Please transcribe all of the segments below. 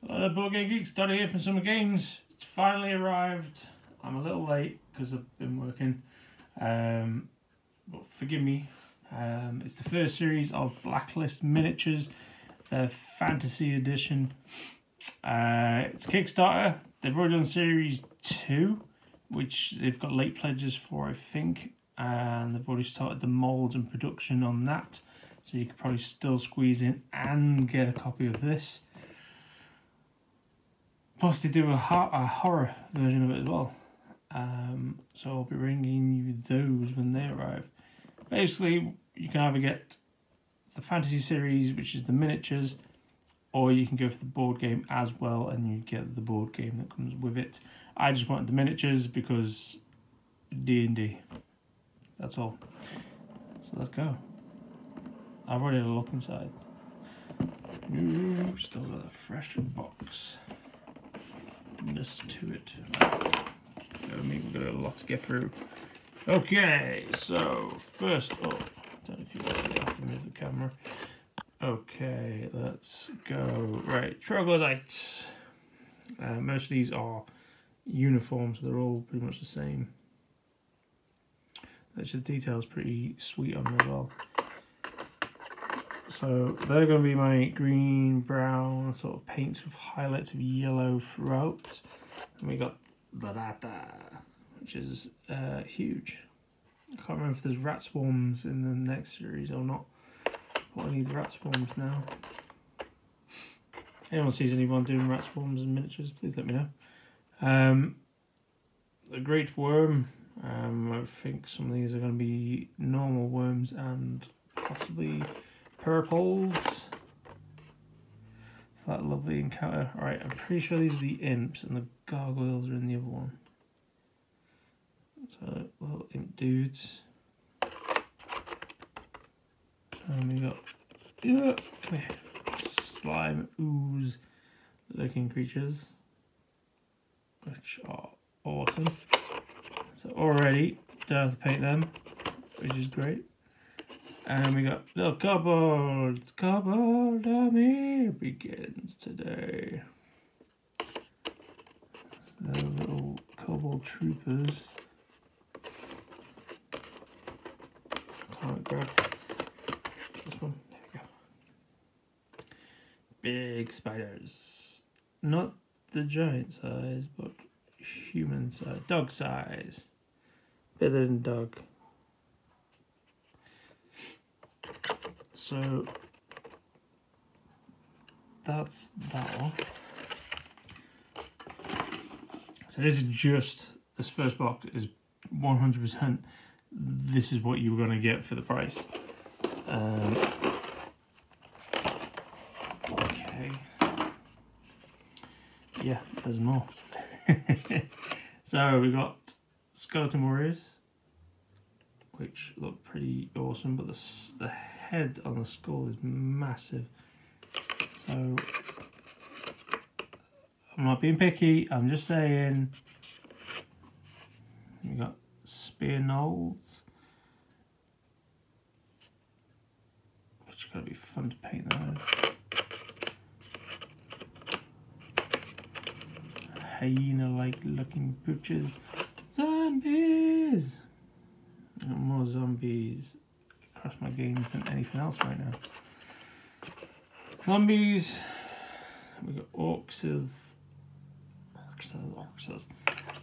Hello, Board Game Geeks, Dotty here from Summer Games. It's finally arrived. I'm a little late because I've been working, but forgive me. It's the first series of Blacklist Miniatures, the Fantasy Edition. It's Kickstarter. They've already done Series 2, which they've got late pledges for, I think, and they've already started the moulds and production on that, so you could probably still squeeze in and get a copy of this. Plus they do a horror version of it as well, so I'll be bringing you those when they arrive. Basically, you can either get the fantasy series, which is the miniatures, or you can go for the board game as well and you get the board game that comes with it. I just wanted the miniatures because D&D, that's all. So let's go. I've already had a look inside. Ooh, still got a fresh box. To it. We've got a lot to get through. Okay, so first up, don't know if you can see, I have to move the camera. Okay, let's go. Right, troglodytes. Most of these are uniform, so they're all pretty much the same. Actually, the detail's pretty sweet on them as well. So they're going to be my green, brown sort of paints with highlights of yellow throughout. And we got Barata, which is huge. I can't remember if there's rat swarms in the next series or not. But I need rat swarms now. Anyone sees anyone doing rat swarms and miniatures, please let me know. The great worm. I think some of these are going to be normal worms and possibly purples. That lovely encounter. Alright, I'm pretty sure these are the imps and the gargoyles are in the other one. So, little imp dudes. And we got come here, slime ooze looking creatures, which are awesome. So already don't have to paint them, which is great. And we got little kobolds. Kobold army begins today. So little kobold troopers. Can't grab this one. There we go. Big spiders. Not the giant size, but human size. Dog size. Bigger than dog. So that's that one. So this is just, this first box is 100%, this is what you were going to get for the price. Okay. Yeah, there's more. So we got Skeleton Warriors, which look pretty awesome, but the head on the skull is massive. So I'm not being picky, I'm just saying. We got spear knolls, which is going to be fun to paint those. Hyena-like looking butchers. Zombies! More zombies across my games than anything else right now. Zombies. We got orcs,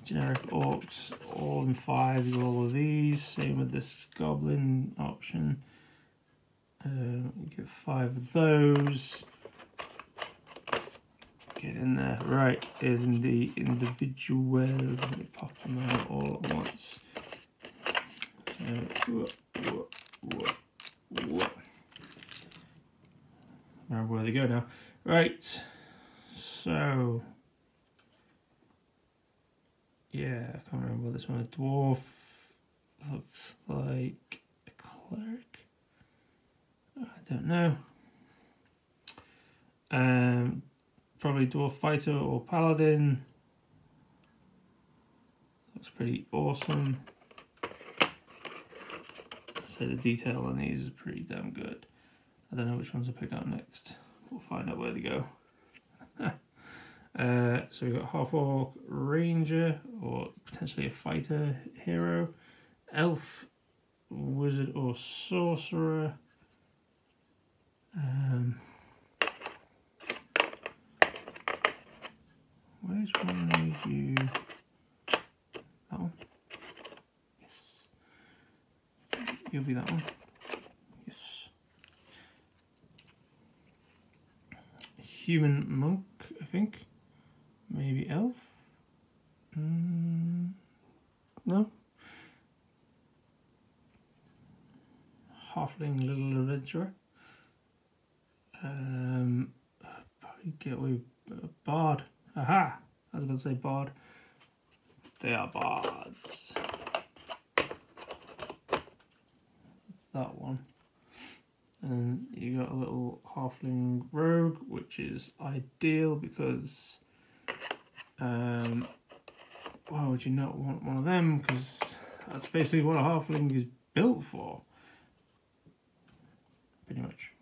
generic orcs, all in 5 with all of these. Same with this goblin option. You get 5 of those. Get in there. Right, here's in the individuals. Let me pop them out all at once. Remember where they go now. Right, so yeah, I can't remember what this one. A dwarf looks like a cleric. I don't know. Probably dwarf fighter or paladin. Looks pretty awesome. So the detail on these is pretty damn good. I don't know which ones to pick out next. We'll find out where they go. So we've got half Orc Ranger, or potentially a fighter hero, elf, wizard or sorcerer. Which one made you? That one? Yes. You'll be that one. Yes. Human monk, I think. Maybe elf? No. Halfling little adventurer. Probably get away with bard. Aha! I was about to say bard. They are bards. That's that one. And you got a little halfling rogue, which is ideal because why would you not want one of them? Because that's basically what a halfling is built for. Pretty much.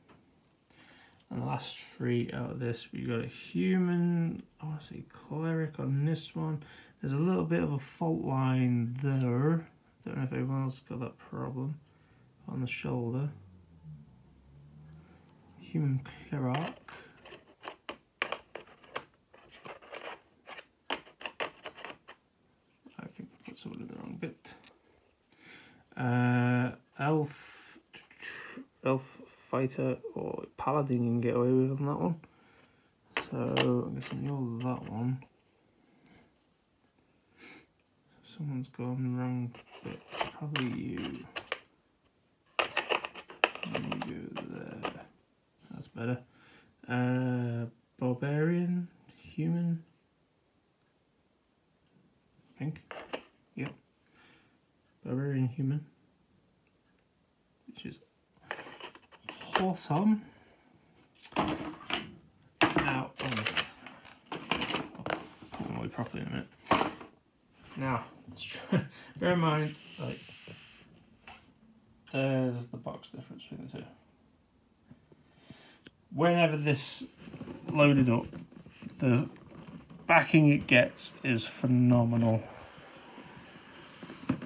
And the last three out of this, we got a human, I want to say cleric on this one. There's a little bit of a fault line there. Don't know if everyone else got that problem on the shoulder. Human cleric. I think I put someone in the wrong bit. Elf fighter or paladin you can get away with on that one. So I'm guessing you're that one. Someone's gone wrong bit. Probably you. You go there. That's better. Barbarian, human. I think. Yep. Barbarian human. Which is awesome. Now, I'll put them away properly in a minute. Now, bear in mind, like, there's the box difference between the two. Whenever this loaded up, the backing it gets is phenomenal.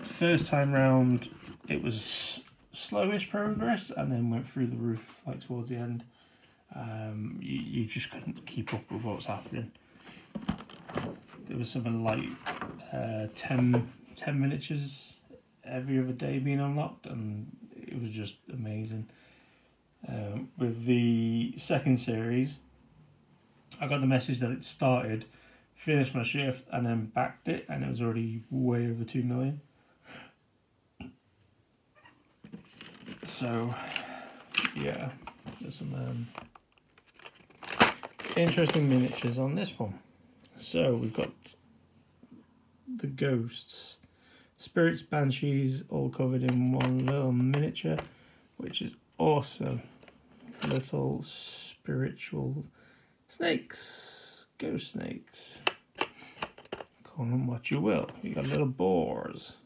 First time round, it was slowish progress and then went through the roof like towards the end. You just couldn't keep up with what was happening. There was something like 10 miniatures every other day being unlocked, and it was just amazing. With the second series, I got the message that it started, finished my shift, and then backed it, and it was already way over 2 million. So, yeah, there's some interesting miniatures on this one. So, we've got the ghosts, spirits, banshees, all covered in one little miniature, which is awesome. Little spiritual snakes, ghost snakes. Call them what you will. You got little boars,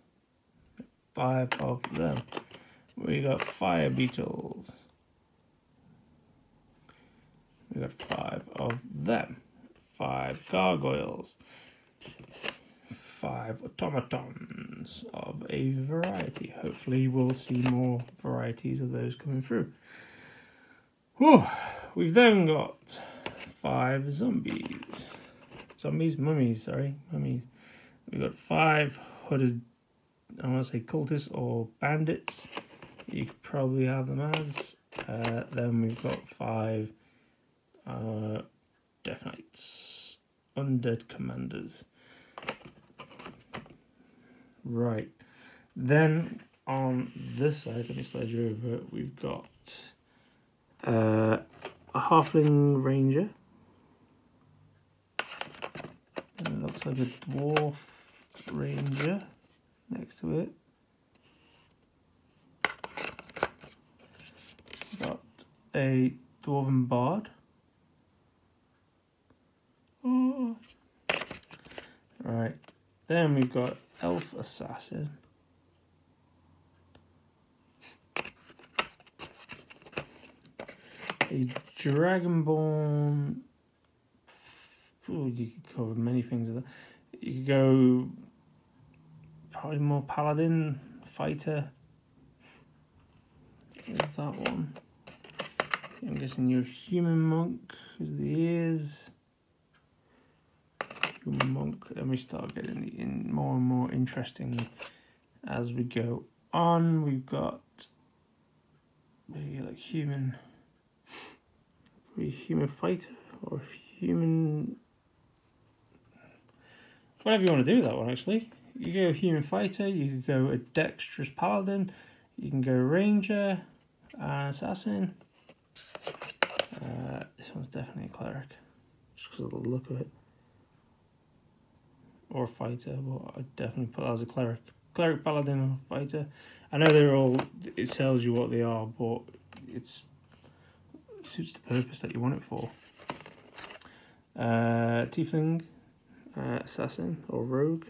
5 of them. We got fire beetles. We got 5 of them. 5 gargoyles. 5 automatons of a variety. Hopefully we'll see more varieties of those coming through. Whew. We've then got 5 zombies. Mummies. We've got 5 hooded, I want to say cultists or bandits. You could probably have them as. Then we've got 5 Death Knights, undead commanders. Right. Then on this side, let me slide you over, we've got a Halfling Ranger. And it looks like a Dwarf Ranger next to it. Got a Dwarven Bard. Oh. Right. Then we've got Elf Assassin. A Dragonborn. Oh, you could cover many things with that. You could go probably more paladin, fighter. There's that one. I'm guessing you're a human monk because of the ears. Human monk. Then we start getting in more and more interesting as we go on. We've got maybe like human fighter or human, whatever you want to do with that one. Actually, you go human fighter. You could go a dexterous paladin. You can go ranger, assassin. This one's definitely a cleric, just because of the look of it. Or fighter, but I'd definitely put that as a cleric. Cleric, paladin, or fighter. I know they're all, it tells you what they are, but it suits the purpose that you want it for. Tiefling, assassin, or rogue.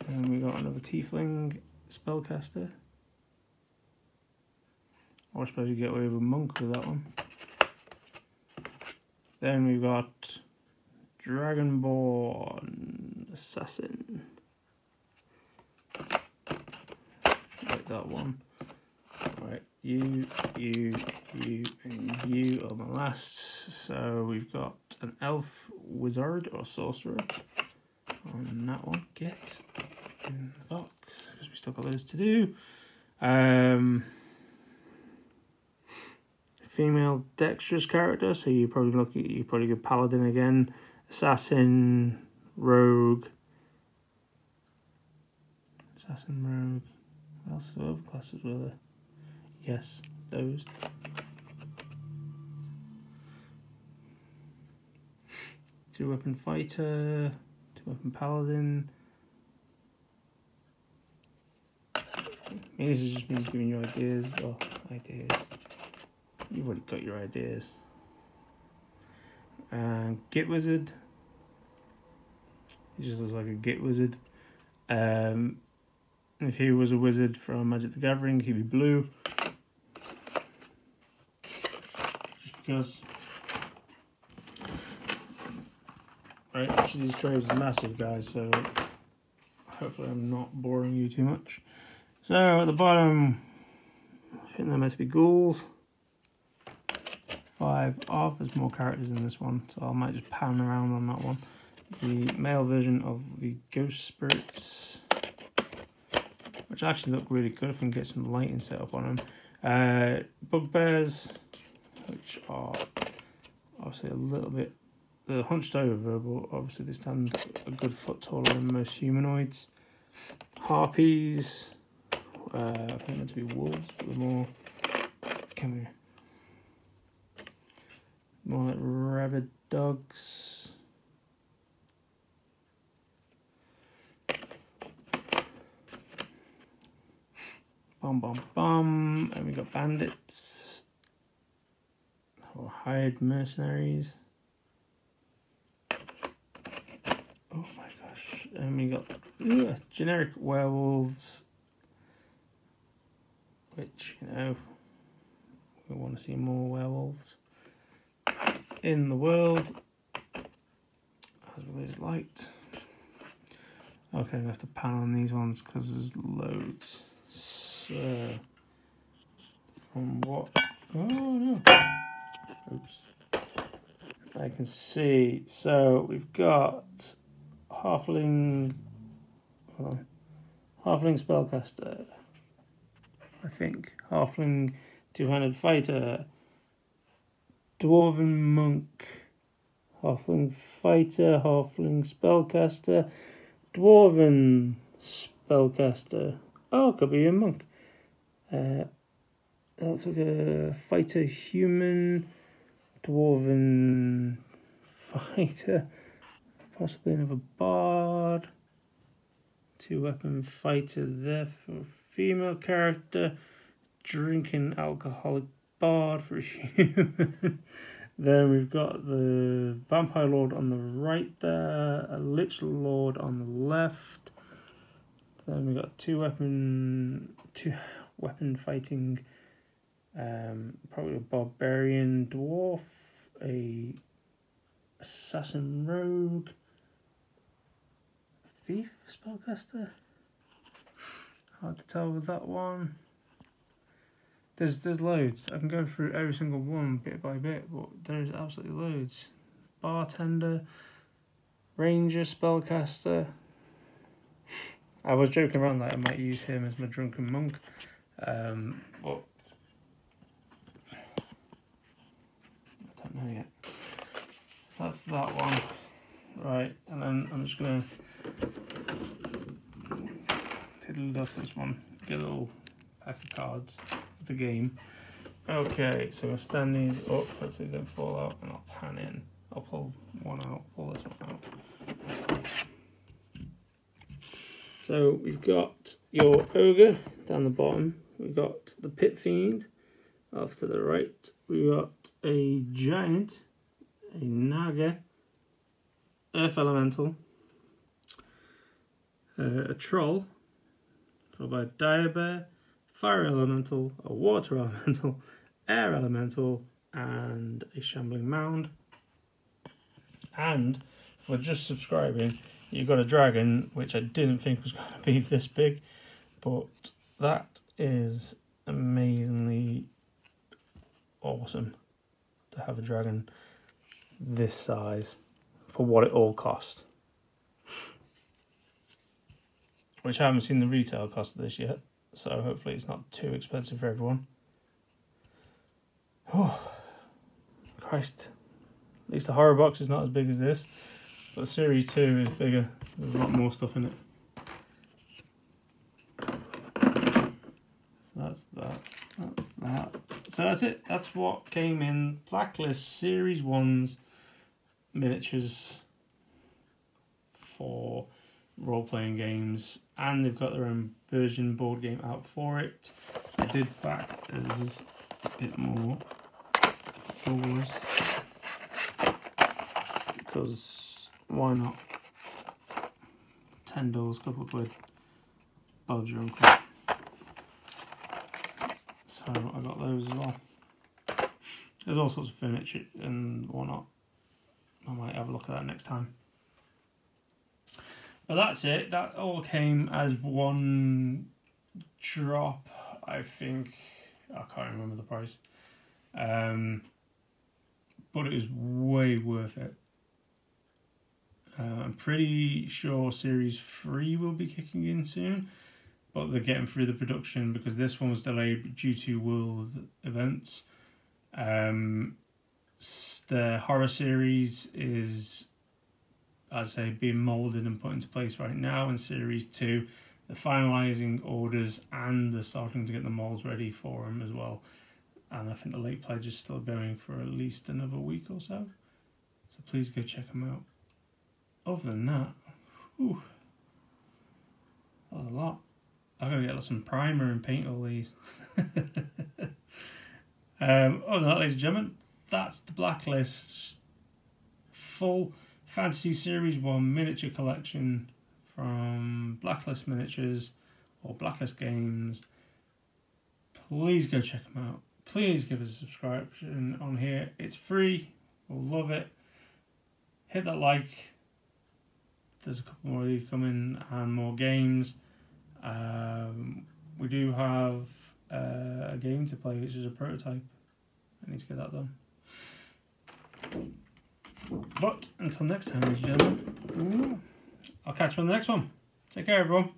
And we got another tiefling spellcaster. Or I suppose you get away with a monk with that one. Then we've got Dragonborn Assassin. Like that one. Right, you, and you are my last. So we've got an elf, wizard, or sorcerer on that one. Get in the box, because we still got those to do. Female dexterous character, so you probably go paladin again, assassin, rogue. What else? What other classes were there? Yes, those. Two-weapon fighter, two-weapon paladin. Maybe this is just me giving you ideas. Oh, ideas. You've already got your ideas. Git wizard. He just looks like a git wizard. If he was a wizard from Magic the Gathering, he'd be blue. Just because. Right, actually these trays are massive, guys, so hopefully I'm not boring you too much. So at the bottom, I think they're meant to be ghouls. 5 off. There's more characters in this one, so I might just pan around on that one. The male version of the ghost spirits, which actually look really good if we can get some lighting set up on them. Bugbears, which are obviously a little bit, they're hunched over, but obviously they stand a good foot taller than most humanoids. Harpies, I think they're meant to be wolves, but they're more, come here, more like rabid dogs. Bum bum bum, and we got bandits or hired mercenaries. Oh my gosh, and we got generic werewolves, which, you know, we want to see more werewolves in the world as well as light. Okay, I have to pan on these ones because there's loads. So, from what? Oh no! Oops. I can see. So we've got halfling. Hold on. Halfling spellcaster. I think halfling two-handed fighter. Dwarven monk. Halfling fighter. Halfling spellcaster. Dwarven spellcaster. Oh, it could be a monk. That looks like a fighter human, dwarven fighter, possibly another bard. Two-weapon fighter there for a female character. Drinking alcoholic bard for a human. Then we've got the vampire lord on the right there, a lich lord on the left. Then we got two weapon fighting, probably a barbarian dwarf, a assassin rogue, thief spellcaster. Hard to tell with that one. There's loads. I can go through every single one bit by bit, but there's absolutely loads. Bartender, Ranger, spellcaster. I was joking around that I might use him as my drunken monk, but I don't know yet. That's that one. Right, and then I'm just gonna take a lid off this one, get a little pack of cards for the game. Okay, so I'll stand these up, hopefully they don't fall out, and I'll pan in. I'll pull one out, pull this one out. So we've got your ogre down the bottom, we've got the pit fiend off to the right, we've got a giant, a naga, earth elemental, a troll, followed by a dire bear, fire elemental, a water elemental, air elemental, and a shambling mound. And for just subscribing, you've got a dragon, which I didn't think was going to be this big, but that is amazingly awesome to have a dragon this size for what it all cost. Which I haven't seen the retail cost of this yet, so hopefully it's not too expensive for everyone. Oh, Christ. At least the horror box is not as big as this, but Series 2 is bigger. There's a lot more stuff in it. So that's that. That's that. So that's it. That's what came in Blacklist Series 1's miniatures for role-playing games, and they've got their own version board game out for it. I did back as a bit more flawless, because why not? $10, couple of quid, Bob's your uncle. So I got those as well. There's all sorts of furniture and whatnot. I might have a look at that next time. But that's it. That all came as one drop, I think. I can't remember the price. But it was way worth it. I'm pretty sure Series 3 will be kicking in soon, but they're getting through the production because this one was delayed due to world events. The horror series is, I'd say, being moulded and put into place right now, and Series 2, they're finalising orders and they're starting to get the moulds ready for them as well. And I think the late pledge is still going for at least another week or so. So please go check them out. Other than that, whew, that was a lot. I've got to get some primer and paint all these. Other than that, ladies and gentlemen, that's the Blacklist full Fantasy Series 1 miniature collection from Blacklist Miniatures or Blacklist Games. Please go check them out. Please give us a subscription on here. It's free. We'll love it. Hit that like. There's a couple more of these coming and more games. We do have a game to play, which is a prototype. I need to get that done. But until next time, ladies and gentlemen, I'll catch you on the next one. Take care, everyone.